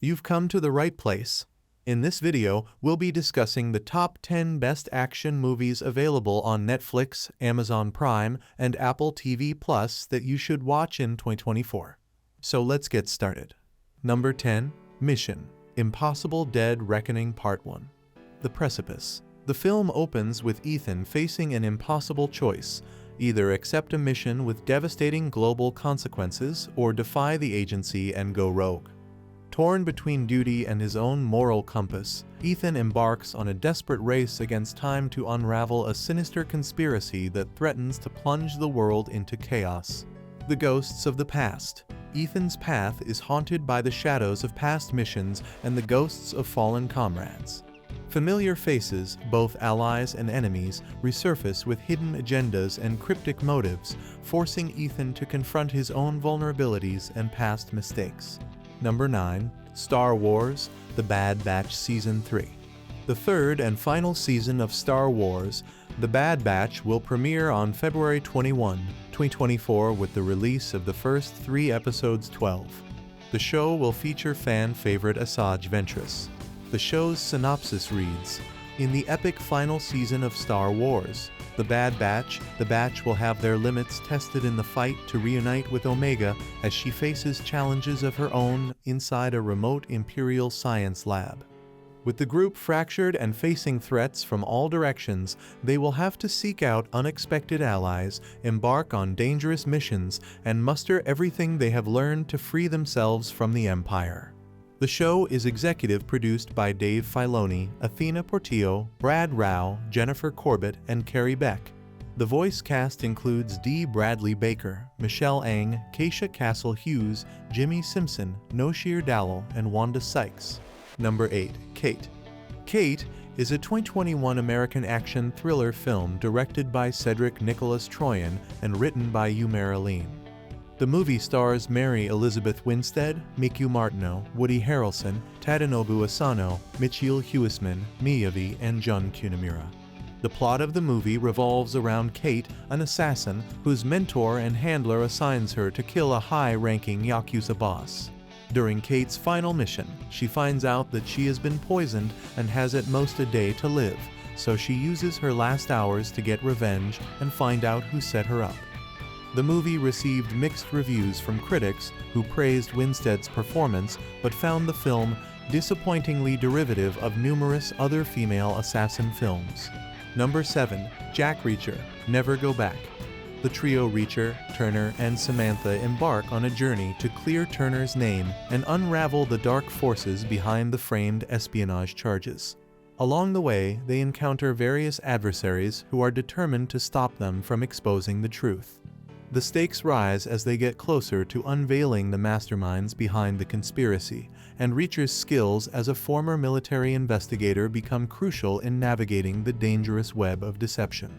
You've come to the right place. In this video, we'll be discussing the top 10 best action movies available on Netflix, Amazon Prime, and Apple TV Plus that you should watch in 2024. So let's get started. Number 10. Mission: Impossible: Dead Reckoning Part 1. The Precipice. The film opens with Ethan facing an impossible choice: either accept a mission with devastating global consequences or defy the agency and go rogue. Torn between duty and his own moral compass, Ethan embarks on a desperate race against time to unravel a sinister conspiracy that threatens to plunge the world into chaos. The Ghosts of the Past. Ethan's path is haunted by the shadows of past missions and the ghosts of fallen comrades. Familiar faces, both allies and enemies, resurface with hidden agendas and cryptic motives, forcing Ethan to confront his own vulnerabilities and past mistakes. Number 9. Star Wars: The Bad Batch Season 3. The third and final season of Star Wars: The Bad Batch will premiere on February 21, 2024 with the release of the first 3 episodes 12. The show will feature fan favorite Asajj Ventress. The show's synopsis reads: in the epic final season of Star Wars, The Bad Batch, the Batch will have their limits tested in the fight to reunite with Omega as she faces challenges of her own inside a remote Imperial science lab. With the group fractured and facing threats from all directions, they will have to seek out unexpected allies, embark on dangerous missions, and muster everything they have learned to free themselves from the Empire. The show is executive produced by Dave Filoni, Athena Portillo, Brad Rao, Jennifer Corbett, and Carrie Beck. The voice cast includes D. Bradley Baker, Michelle Ang, Keisha Castle Hughes, Jimmy Simpson, Noshir Dalal, and Wanda Sykes. Number 8. Kate. Kate is a 2021 American action thriller film directed by Cedric Nicholas Troyan and written by Umair Aleem. The movie stars Mary Elizabeth Winstead, Miku Martineau, Woody Harrelson, Tadanobu Asano, Michiel Huisman, Miyavi, and Jun Kunimura. The plot of the movie revolves around Kate, an assassin whose mentor and handler assigns her to kill a high-ranking Yakuza boss. During Kate's final mission, she finds out that she has been poisoned and has at most a day to live, so she uses her last hours to get revenge and find out who set her up. The movie received mixed reviews from critics who praised Winstead's performance but found the film disappointingly derivative of numerous other female assassin films. Number 7. Jack Reacher: Never Go Back. The trio Reacher, Turner, and Samantha embark on a journey to clear Turner's name and unravel the dark forces behind the framed espionage charges. Along the way, they encounter various adversaries who are determined to stop them from exposing the truth. The stakes rise as they get closer to unveiling the masterminds behind the conspiracy, and Reacher's skills as a former military investigator become crucial in navigating the dangerous web of deception.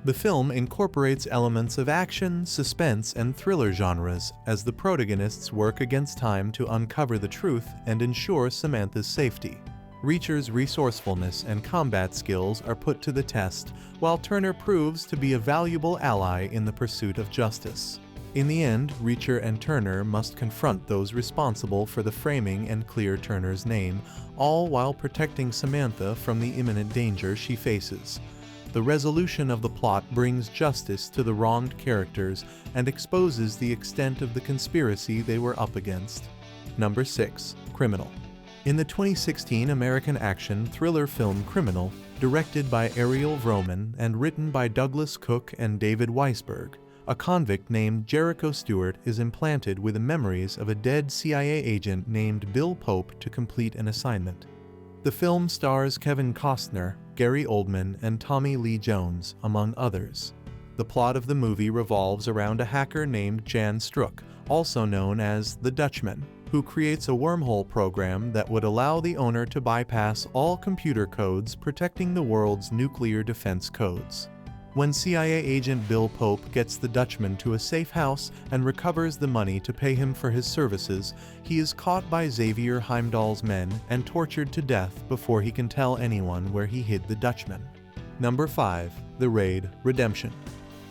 The film incorporates elements of action, suspense, and thriller genres as the protagonists work against time to uncover the truth and ensure Samantha's safety. Reacher's resourcefulness and combat skills are put to the test, while Turner proves to be a valuable ally in the pursuit of justice. In the end, Reacher and Turner must confront those responsible for the framing and clear Turner's name, all while protecting Samantha from the imminent danger she faces. The resolution of the plot brings justice to the wronged characters and exposes the extent of the conspiracy they were up against. Number 6. Criminal. In the 2016 American action thriller film Criminal, directed by Ariel Vroman and written by Douglas Cook and David Weisberg, a convict named Jericho Stewart is implanted with the memories of a dead CIA agent named Bill Pope to complete an assignment. The film stars Kevin Costner, Gary Oldman, and Tommy Lee Jones, among others. The plot of the movie revolves around a hacker named Jan Strook, also known as the Dutchman, who creates a wormhole program that would allow the owner to bypass all computer codes protecting the world's nuclear defense codes. When CIA agent Bill Pope gets the Dutchman to a safe house and recovers the money to pay him for his services, he is caught by Xavier Heimdall's men and tortured to death before he can tell anyone where he hid the Dutchman. Number 5. The Raid: Redemption.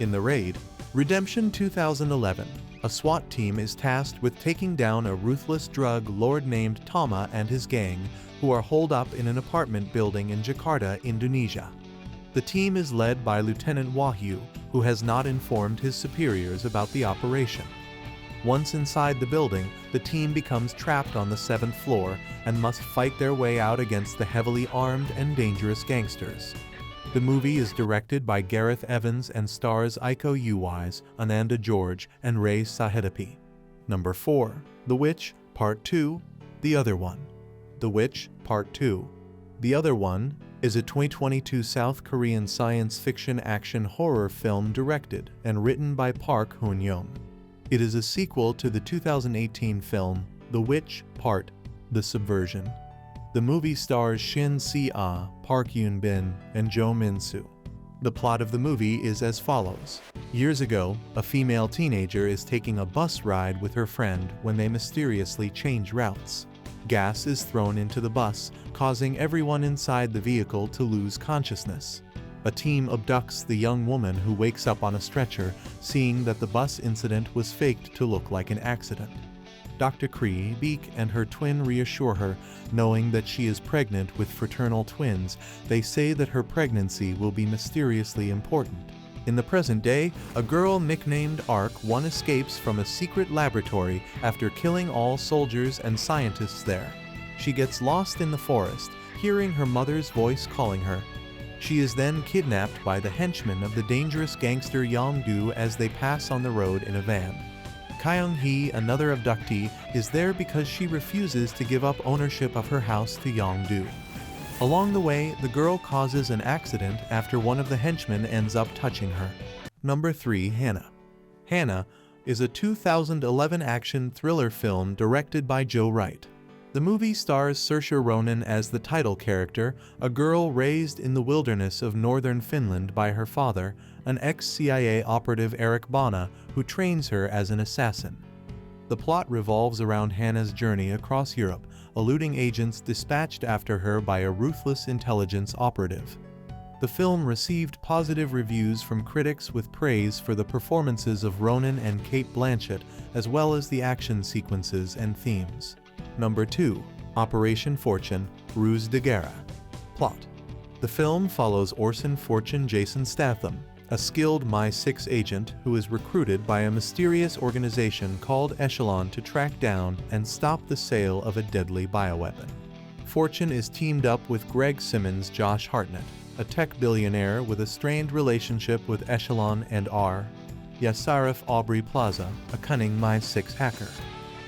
In The Raid, Redemption 2011. A SWAT team is tasked with taking down a ruthless drug lord named Tama and his gang, who are holed up in an apartment building in Jakarta, Indonesia. The team is led by Lieutenant Wahyu, who has not informed his superiors about the operation. Once inside the building, the team becomes trapped on the 7th floor and must fight their way out against the heavily armed and dangerous gangsters. The movie is directed by Gareth Evans and stars Iko Uwais, Ananda George, and Ray Sahedepi. Number 4. The Witch, Part 2, The Other One. The Witch, Part 2, The Other One is a 2022 South Korean science fiction action horror film directed and written by Park Hoon-young. It is a sequel to the 2018 film The Witch, Part, The Subversion. The movie stars Shin Se-ah, Park Yoon-bin, and Jo Min-soo. The plot of the movie is as follows. Years ago, a female teenager is taking a bus ride with her friend when they mysteriously change routes. Gas is thrown into the bus, causing everyone inside the vehicle to lose consciousness. A team abducts the young woman who wakes up on a stretcher, seeing that the bus incident was faked to look like an accident. Dr. Kree Beek and her twin reassure her, knowing that she is pregnant with fraternal twins. They say that her pregnancy will be mysteriously important. In the present day, a girl nicknamed ARC-1 escapes from a secret laboratory after killing all soldiers and scientists there. She gets lost in the forest, hearing her mother's voice calling her. She is then kidnapped by the henchmen of the dangerous gangster Yong-do as they pass on the road in a van. Kyung-hee, another abductee, is there because she refuses to give up ownership of her house to Yong-do. Along the way, the girl causes an accident after one of the henchmen ends up touching her. Number 3. Hannah. Hannah is a 2011 action thriller film directed by Joe Wright. The movie stars Saoirse Ronan as the title character, a girl raised in the wilderness of northern Finland by her father, an ex-CIA operative Eric Bana, who trains her as an assassin. The plot revolves around Hannah's journey across Europe, eluding agents dispatched after her by a ruthless intelligence operative. The film received positive reviews from critics with praise for the performances of Ronan and Cate Blanchett, as well as the action sequences and themes. Number 2. Operation Fortune, Ruse de Guerre. Plot. The film follows Orson Fortune Jason Statham, a skilled MI6 agent who is recruited by a mysterious organization called Echelon to track down and stop the sale of a deadly bioweapon. Fortune is teamed up with Greg Simmons' Josh Hartnett, a tech billionaire with a strained relationship with Echelon, and Yasarif Aubrey Plaza, a cunning MI6 hacker.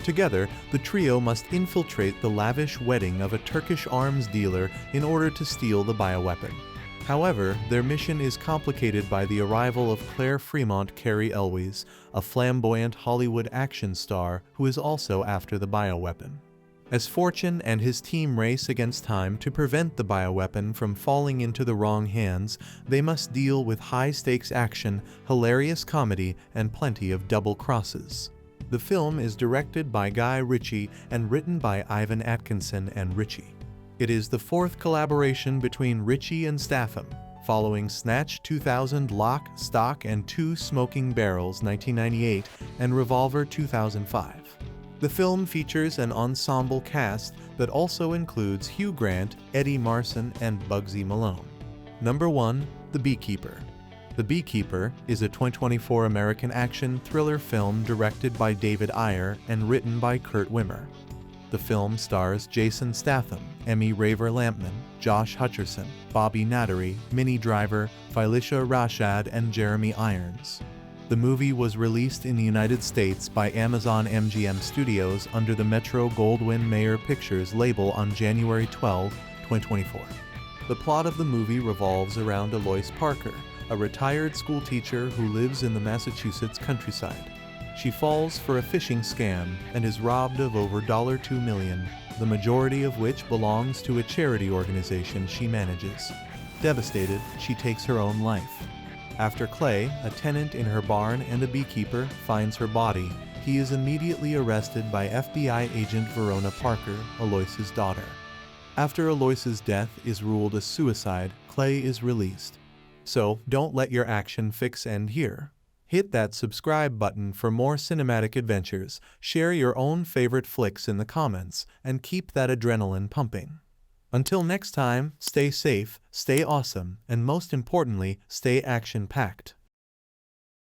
Together, the trio must infiltrate the lavish wedding of a Turkish arms dealer in order to steal the bioweapon. However, their mission is complicated by the arrival of Claire Fremont Cary Elwes, a flamboyant Hollywood action star who is also after the bioweapon. As Fortune and his team race against time to prevent the bioweapon from falling into the wrong hands, they must deal with high-stakes action, hilarious comedy, and plenty of double crosses. The film is directed by Guy Ritchie and written by Ivan Atkinson and Ritchie. It is the fourth collaboration between Ritchie and Statham, following Snatch 2000, Lock, Stock, and Two Smoking Barrels 1998, and Revolver 2005. The film features an ensemble cast that also includes Hugh Grant, Eddie Marsan, and Bugsy Malone. Number 1. The Beekeeper. The Beekeeper is a 2024 American action thriller film directed by David Ayer and written by Kurt Wimmer. The film stars Jason Statham, Emmy Raver-Lampman, Josh Hutcherson, Bobby Nattary, Minnie Driver, Phylicia Rashad, and Jeremy Irons. The movie was released in the United States by Amazon MGM Studios under the Metro-Goldwyn-Mayer Pictures label on January 12, 2024. The plot of the movie revolves around Eloise Parker, a retired schoolteacher who lives in the Massachusetts countryside. She falls for a phishing scam and is robbed of over $2 million, the majority of which belongs to a charity organization she manages. Devastated, she takes her own life. After Clay, a tenant in her barn and a beekeeper, finds her body, he is immediately arrested by FBI agent Verona Parker, Eloise's daughter. After Eloise's death is ruled a suicide, Clay is released. So, don't let your action fix end here. Hit that subscribe button for more cinematic adventures, share your own favorite flicks in the comments, and keep that adrenaline pumping. Until next time, stay safe, stay awesome, and most importantly, stay action-packed.